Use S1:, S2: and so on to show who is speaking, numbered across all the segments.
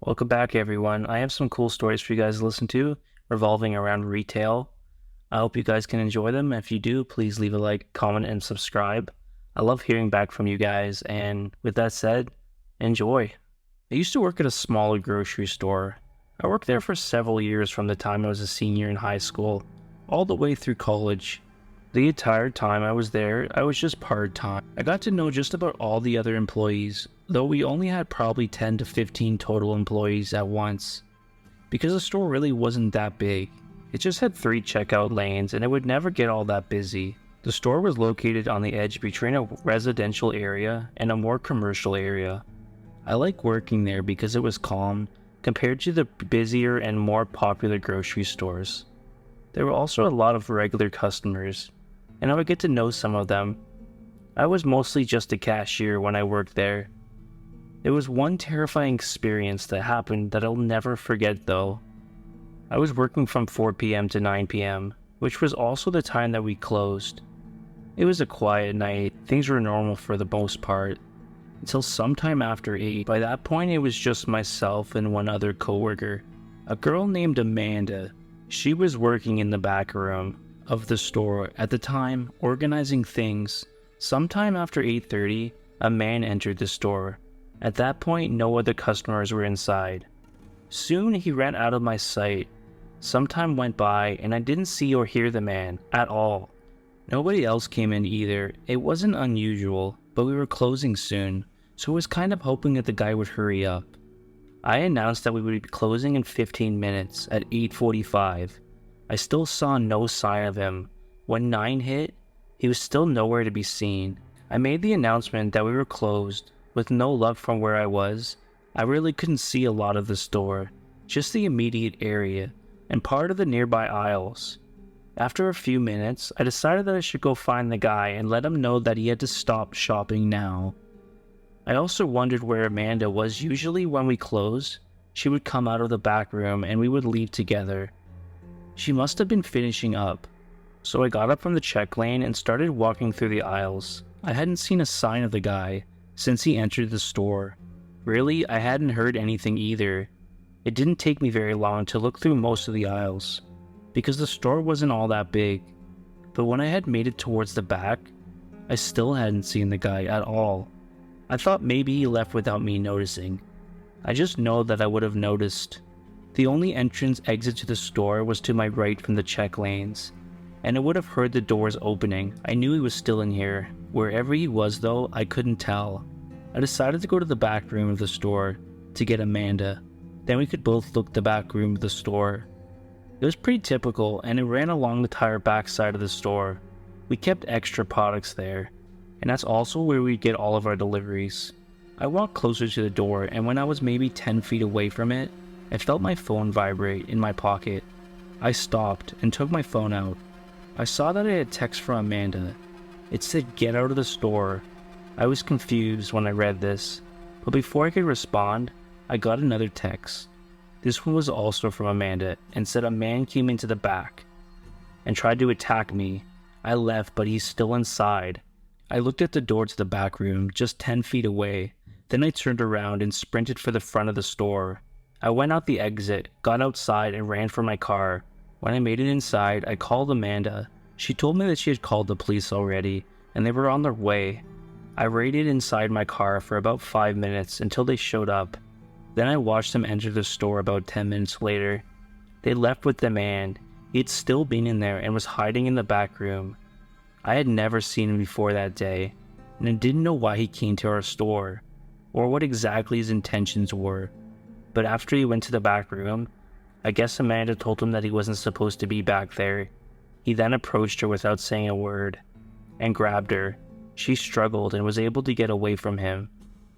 S1: Welcome back, everyone. I have some cool stories for you guys to listen to revolving around retail. I hope you guys can enjoy them. If you do, please leave a like, comment, and subscribe. I love hearing back from you guys, and with that said, enjoy. I used to work at a smaller grocery store. I worked there for several years from the time I was a senior in high school, all the way through college. The entire time I was there, I was just part-time. I got to know just about all the other employees, though we only had probably 10 to 15 total employees at once. Because the store really wasn't that big. It just had 3 checkout lanes and it would never get all that busy. The store was located on the edge between a residential area and a more commercial area. I liked working there because it was calm compared to the busier and more popular grocery stores. There were also a lot of regular customers, and I would get to know some of them. I was mostly just a cashier when I worked there. There was one terrifying experience that happened that I'll never forget though. I was working from 4 p.m. to 9 p.m., which was also the time that we closed. It was a quiet night, things were normal for the most part, until sometime after 8. By that point it was just myself and one other coworker, a girl named Amanda. She was working in the back room of the store at the time, organizing things. Sometime after 8:30, a man entered the store. At that point, no other customers were inside. Soon he ran out of my sight. Some time went by and I didn't see or hear the man at all. Nobody else came in either. It wasn't unusual, but we were closing soon, so I was kind of hoping that the guy would hurry up. I announced that we would be closing in 15 minutes at 8:45. I still saw no sign of him. When 9 hit, he was still nowhere to be seen. I made the announcement that we were closed. With no luck from where I was, I really couldn't see a lot of the store, just the immediate area and part of the nearby aisles. After a few minutes, I decided that I should go find the guy and let him know that he had to stop shopping now. I also wondered where Amanda was. Usually when we closed, she would come out of the back room and we would leave together. She must have been finishing up, so I got up from the check lane and started walking through the aisles. I hadn't seen a sign of the guy since he entered the store. Really, I hadn't heard anything either. It didn't take me very long to look through most of the aisles, because the store wasn't all that big. But when I had made it towards the back, I still hadn't seen the guy at all. I thought maybe he left without me noticing. I just know that I would have noticed. The only entrance/exit to the store was to my right from the check lanes, and I would have heard the doors opening. I knew he was still in here. Wherever he was though, I couldn't tell. I decided to go to the back room of the store to get Amanda. Then we could both look the back room of the store. It was pretty typical, and it ran along the entire back side of the store. We kept extra products there, and that's also where we'd get all of our deliveries. I walked closer to the door, and when I was maybe 10 feet away from it, I felt my phone vibrate in my pocket. I stopped and took my phone out. I saw that I had a text from Amanda. It said, "Get out of the store." I was confused when I read this, but before I could respond, I got another text. This one was also from Amanda and said a man came into the back and tried to attack me. I left, but he's still inside. I looked at the door to the back room, just 10 feet away. Then I turned around and sprinted for the front of the store. I went out the exit, got outside, and ran for my car. When I made it inside, I called Amanda. She told me that she had called the police already, and they were on their way. I waited inside my car for about 5 minutes until they showed up. Then I watched them enter the store about 10 minutes later. They left with the man. He had still been in there and was hiding in the back room. I had never seen him before that day, and I didn't know why he came to our store, or what exactly his intentions were. But after he went to the back room, I guess Amanda told him that he wasn't supposed to be back there. He then approached her without saying a word, and grabbed her. She struggled and was able to get away from him.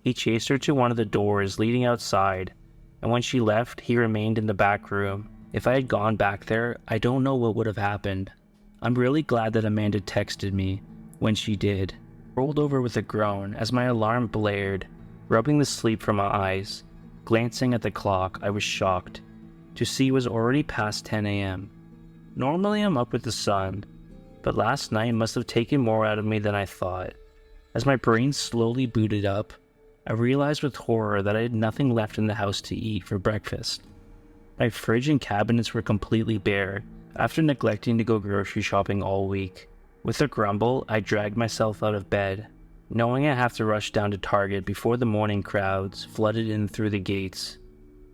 S1: He chased her to one of the doors leading outside, and when she left, he remained in the back room. If I had gone back there, I don't know what would have happened. I'm really glad that Amanda texted me when she did. I rolled over with a groan as my alarm blared, rubbing the sleep from my eyes. Glancing at the clock, I was shocked to see it was already past 10 a.m. Normally I'm up with the sun, but last night must have taken more out of me than I thought. As my brain slowly booted up, I realized with horror that I had nothing left in the house to eat for breakfast. My fridge and cabinets were completely bare after neglecting to go grocery shopping all week. With a grumble, I dragged myself out of bed, knowing I'd have to rush down to Target before the morning crowds flooded in through the gates.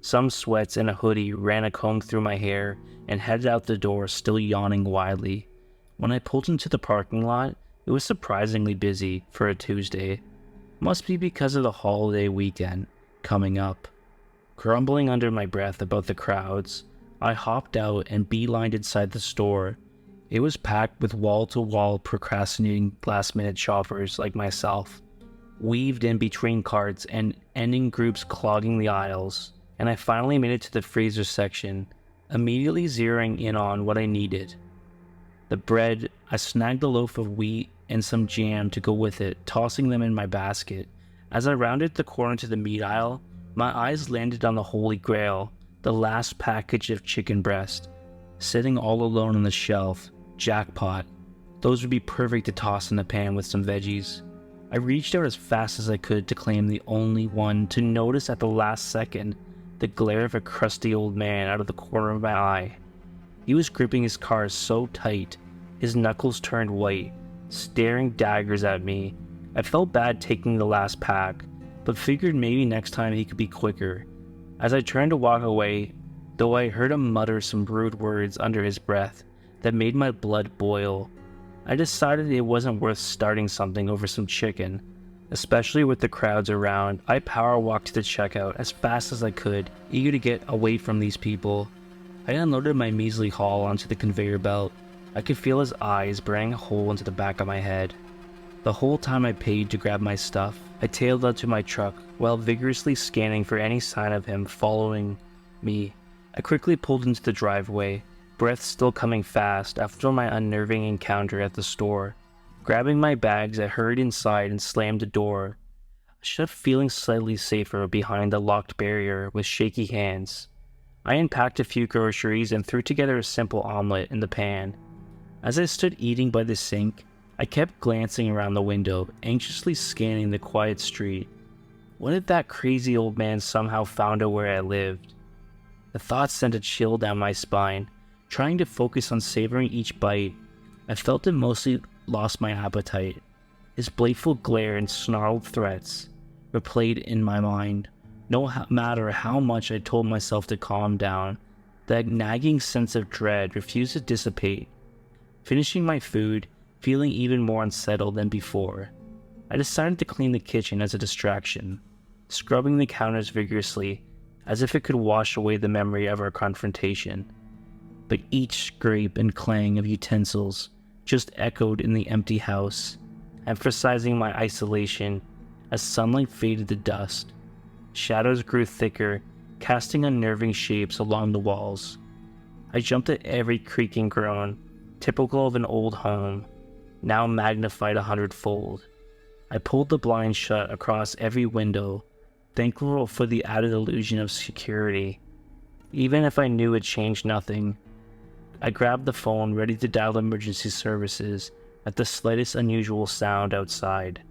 S1: Some sweats and a hoodie ran a comb through my hair and headed out the door, still yawning widely. When I pulled into the parking lot, it was surprisingly busy for a Tuesday. Must be because of the holiday weekend coming up. Grumbling under my breath about the crowds, I hopped out and beelined inside the store. It was packed with wall-to-wall procrastinating last-minute shoppers like myself, weaved in between carts and ending groups clogging the aisles, and I finally made it to the freezer section, immediately zeroing in on what I needed. The bread, I snagged a loaf of wheat and some jam to go with it, tossing them in my basket. As I rounded the corner to the meat aisle, my eyes landed on the Holy Grail, the last package of chicken breast. Sitting all alone on the shelf, jackpot. Those would be perfect to toss in the pan with some veggies. I reached out as fast as I could to claim the only one to notice at the last second the glare of a crusty old man out of the corner of my eye. He was gripping his card so tight, his knuckles turned white, staring daggers at me. I felt bad taking the last pack, but figured maybe next time he could be quicker. As I turned to walk away, though I heard him mutter some rude words under his breath that made my blood boil, I decided it wasn't worth starting something over some chicken. Especially with the crowds around, I power walked to the checkout as fast as I could, eager to get away from these people. I unloaded my measly haul onto the conveyor belt. I could feel his eyes burning a hole into the back of my head. The whole time I paid to grab my stuff, I tailed out to my truck while vigorously scanning for any sign of him following me. I quickly pulled into the driveway, breath still coming fast after my unnerving encounter at the store. Grabbing my bags, I hurried inside and slammed the door. I shut, feeling slightly safer behind the locked barrier with shaky hands. I unpacked a few groceries and threw together a simple omelet in the pan. As I stood eating by the sink, I kept glancing around the window, anxiously scanning the quiet street. What if that crazy old man somehow found out where I lived? The thought sent a chill down my spine. Trying to focus on savoring each bite, I felt it mostly lost my appetite. His playful glare and snarled threats replayed in my mind. No matter how much I told myself to calm down, that nagging sense of dread refused to dissipate. Finishing my food, feeling even more unsettled than before, I decided to clean the kitchen as a distraction, scrubbing the counters vigorously as if it could wash away the memory of our confrontation. But each scrape and clang of utensils just echoed in the empty house, emphasizing my isolation as sunlight faded to dust. Shadows grew thicker, casting unnerving shapes along the walls. I jumped at every creaking groan, typical of an old home, now magnified 100-fold. I pulled the blind shut across every window, thankful for the added illusion of security. Even if I knew it changed nothing, I grabbed the phone, ready to dial emergency services at the slightest unusual sound outside.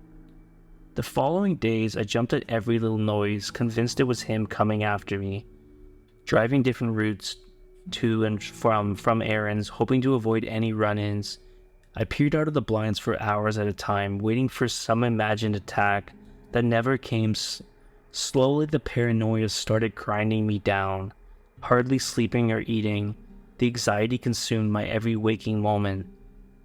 S1: The following days, I jumped at every little noise, convinced it was him coming after me. Driving different routes to and from errands, hoping to avoid any run-ins. I peered out of the blinds for hours at a time, waiting for some imagined attack that never came. Slowly, the paranoia started grinding me down. Hardly sleeping or eating, the anxiety consumed my every waking moment.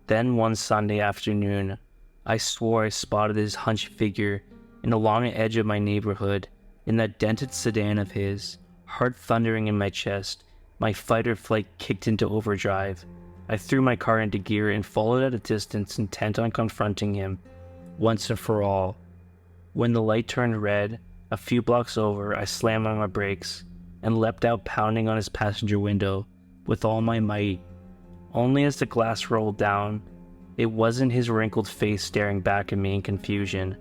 S1: Then one Sunday afternoon, I swore I spotted his hunched figure in the long edge of my neighborhood, in that dented sedan of his, heart thundering in my chest. My fight or flight kicked into overdrive. I threw my car into gear and followed at a distance, intent on confronting him, once and for all. When the light turned red, a few blocks over, I slammed on my brakes and leapt out, pounding on his passenger window with all my might. Only as the glass rolled down, it wasn't his wrinkled face staring back at me in confusion,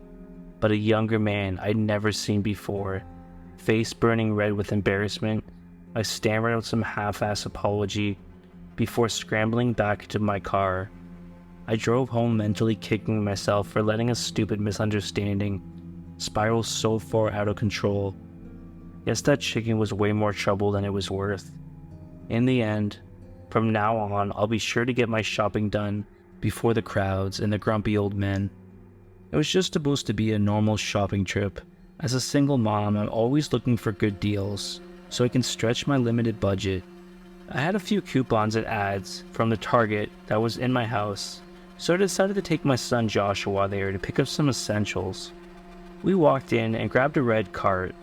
S1: but a younger man I'd never seen before. Face burning red with embarrassment, I stammered out some half-assed apology before scrambling back into my car. I drove home mentally kicking myself for letting a stupid misunderstanding spiraled so far out of control. Guess that chicken was way more trouble than it was worth. In the end, from now on, I'll be sure to get my shopping done before the crowds and the grumpy old men. It was just supposed to be a normal shopping trip. As a single mom, I'm always looking for good deals, so I can stretch my limited budget. I had a few coupons and ads from the Target that was in my house, so I decided to take my son Joshua there to pick up some essentials. We walked in and grabbed a red cart.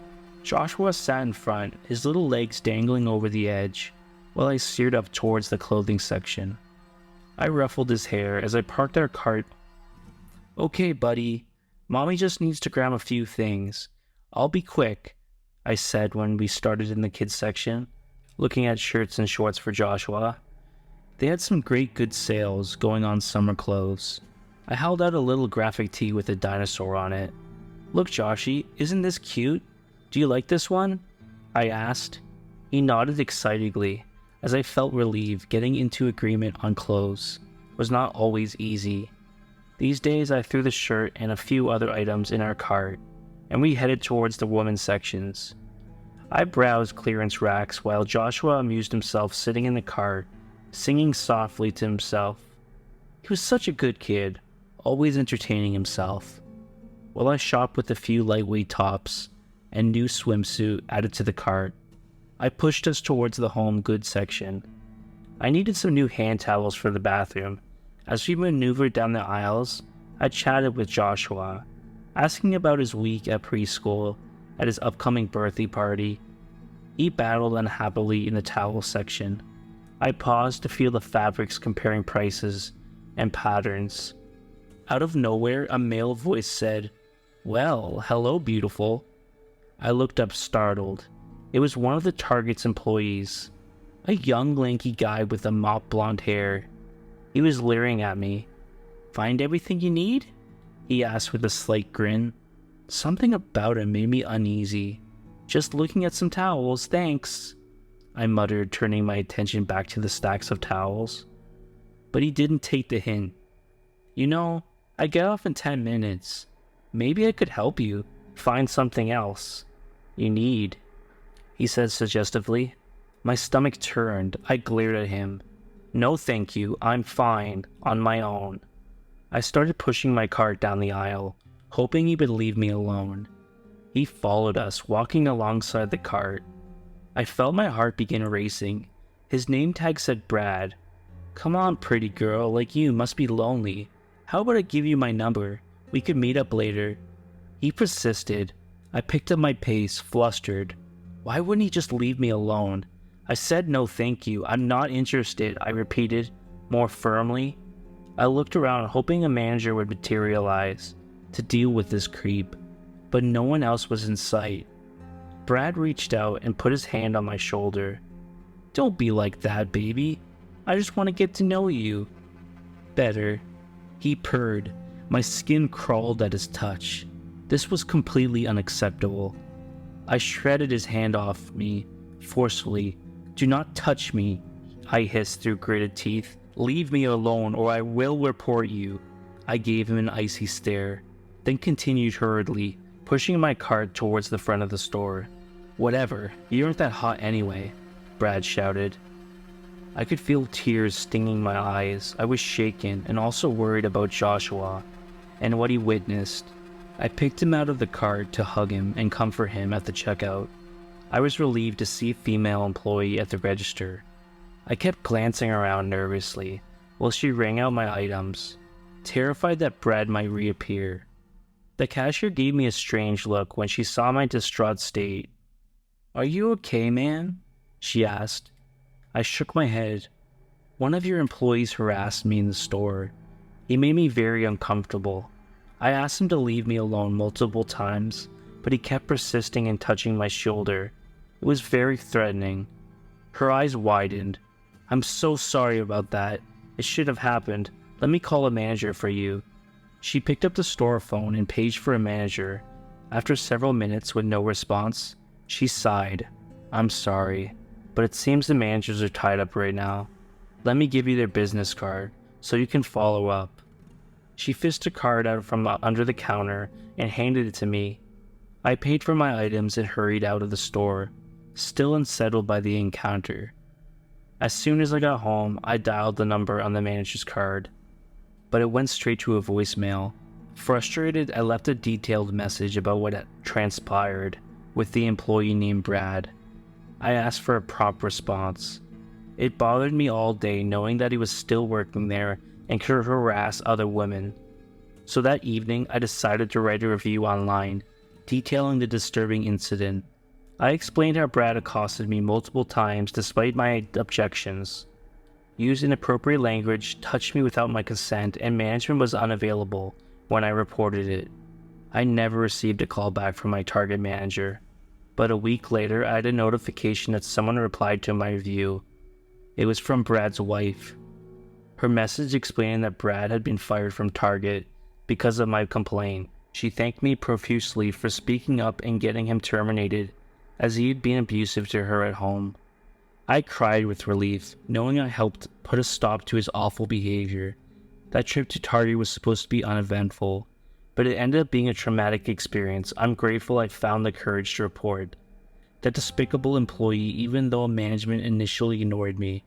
S1: Joshua sat in front, his little legs dangling over the edge, while I steered up towards the clothing section. I ruffled his hair as I parked our cart. "Okay, buddy, Mommy just needs to grab a few things. I'll be quick," I said when we started in the kids section, looking at shirts and shorts for Joshua. They had some great good sales going on summer clothes. I held out a little graphic tee with a dinosaur on it. "Look, Joshy, isn't this cute? Do you like this one?" I asked. He nodded excitedly, as I felt relieved. Getting into agreement on clothes was not always easy. These days I threw the shirt and a few other items in our cart, and we headed towards the women's sections. I browsed clearance racks while Joshua amused himself sitting in the cart, singing softly to himself. He was such a good kid, always entertaining himself. While I shopped with a few lightweight tops and new swimsuit added to the cart, I pushed us towards the home goods section. I needed some new hand towels for the bathroom. As we maneuvered down the aisles, I chatted with Joshua, asking about his week at preschool, at his upcoming birthday party. He battled unhappily in the towel section. I paused to feel the fabrics comparing prices and patterns. Out of nowhere, a male voice said, "Well, hello, beautiful." I looked up startled. It was one of the Target's employees, a young lanky guy with a mop blonde hair. He was leering at me. "Find everything you need?" he asked with a slight grin. Something about him made me uneasy. "Just looking at some towels, thanks," I muttered, turning my attention back to the stacks of towels. But he didn't take the hint. "You know, I get off in 10 minutes. Maybe I could help you find something else you need," he said suggestively. My stomach turned. I glared at him. "No thank you, I'm fine, on my own." I started pushing my cart down the aisle, hoping he would leave me alone. He followed us, walking alongside the cart. I felt my heart begin racing. His name tag said Brad. "Come on, pretty girl, like you must be lonely. How about I give you my number? We could meet up later." He persisted. I picked up my pace, flustered. Why wouldn't he just leave me alone? I said no thank you, I'm not interested, I repeated, more firmly. I looked around, hoping a manager would materialize to deal with this creep, but no one else was in sight. Brad reached out and put his hand on my shoulder. "Don't be like that, baby. I just want to get to know you better." He purred. My skin crawled at his touch. This was completely unacceptable. I shredded his hand off me, forcefully. "Do not touch me," I hissed through gritted teeth. "Leave me alone or I will report you." I gave him an icy stare, then continued hurriedly, pushing my cart towards the front of the store. "Whatever, you aren't that hot anyway," Brad shouted. I could feel tears stinging my eyes. I was shaken and also worried about Joshua and what he witnessed. I picked him out of the cart to hug him and comfort him at the checkout. I was relieved to see a female employee at the register. I kept glancing around nervously while she rang out my items, terrified that Brad might reappear. The cashier gave me a strange look when she saw my distraught state. "Are you okay, man?" she asked. I shook my head. "One of your employees harassed me in the store. He made me very uncomfortable. I asked him to leave me alone multiple times, but he kept persisting and touching my shoulder. It was very threatening." Her eyes widened. "I'm so sorry about that. It should have happened. Let me call a manager for you." She picked up the store phone and paged for a manager. After several minutes with no response, she sighed. "I'm sorry, but it seems the managers are tied up right now. Let me give you their business card, so you can follow up." She fished a card out from under the counter and handed it to me. I paid for my items and hurried out of the store, still unsettled by the encounter. As soon as I got home, I dialed the number on the manager's card, but it went straight to a voicemail. Frustrated, I left a detailed message about what had transpired with the employee named Brad. I asked for a prompt response. It bothered me all day knowing that he was still working there and could harass other women. So that evening, I decided to write a review online, detailing the disturbing incident. I explained how Brad accosted me multiple times despite my objections, used inappropriate language, touched me without my consent, and management was unavailable when I reported it. I never received a call back from my target manager, but a week later I had a notification that someone replied to my review. It was from Brad's wife. Her message explaining that Brad had been fired from Target because of my complaint. She thanked me profusely for speaking up and getting him terminated, as he had been abusive to her at home. I cried with relief, knowing I helped put a stop to his awful behavior. That trip to Target was supposed to be uneventful, but it ended up being a traumatic experience. I'm grateful I found the courage to report that despicable employee even though management initially ignored me.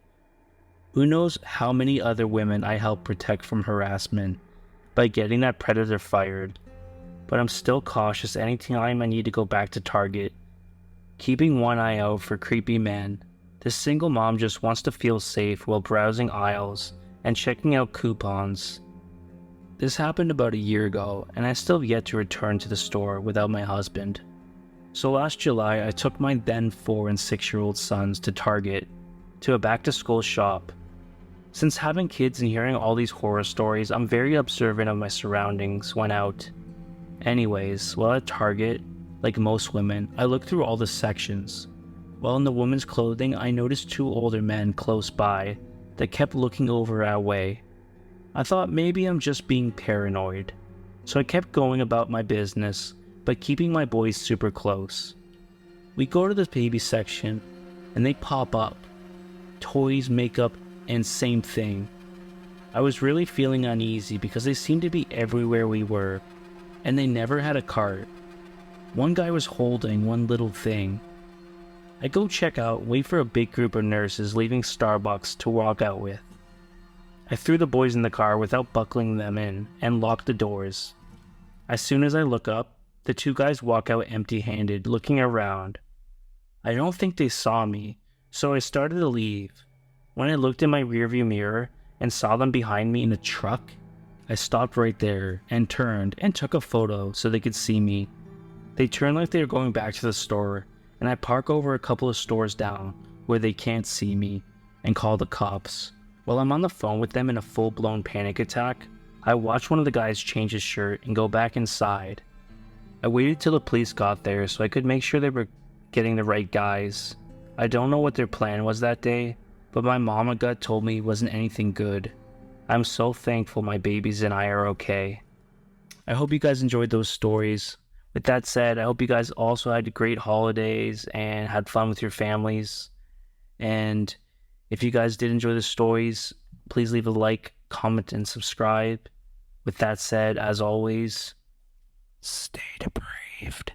S1: Who knows how many other women I helped protect from harassment by getting that predator fired, but I'm still cautious anytime I need to go back to Target, keeping one eye out for creepy men. This single mom just wants to feel safe while browsing aisles and checking out coupons. This happened about a year ago, and I still have yet to return to the store without my husband. So last July, I took my then 4 and 6-year-old sons to Target, to a back-to-school shop. Since having kids and hearing all these horror stories, I'm very observant of my surroundings when out. Anyways, while at Target, like most women, I looked through all the sections. While in the women's clothing, I noticed 2 older men close by that kept looking over our way. I thought maybe I'm just being paranoid, so I kept going about my business, but keeping my boys super close. We go to the baby section, and they pop up. Toys, makeup, and same thing. I was really feeling uneasy because they seemed to be everywhere we were, and they never had a cart. One guy was holding one little thing. I go check out, wait for a big group of nurses leaving Starbucks to walk out with. I threw the boys in the car without buckling them in and locked the doors. As soon as I look up, the 2 guys walk out empty-handed, looking around. I don't think they saw me, so I started to leave. When I looked in my rearview mirror and saw them behind me in a truck, I stopped right there and turned and took a photo so they could see me. They turned like they were going back to the store, and I park over a couple of stores down where they can't see me and call the cops. While I'm on the phone with them in a full-blown panic attack, I watched one of the guys change his shirt and go back inside. I waited till the police got there so I could make sure they were getting the right guys. I don't know what their plan was that day, but my mama gut told me it wasn't anything good. I'm so thankful my babies and I are okay. I hope you guys enjoyed those stories. With that said, I hope you guys also had great holidays and had fun with your families. And if you guys did enjoy the stories, please leave a like, comment, and subscribe. With that said, as always, stay depraved.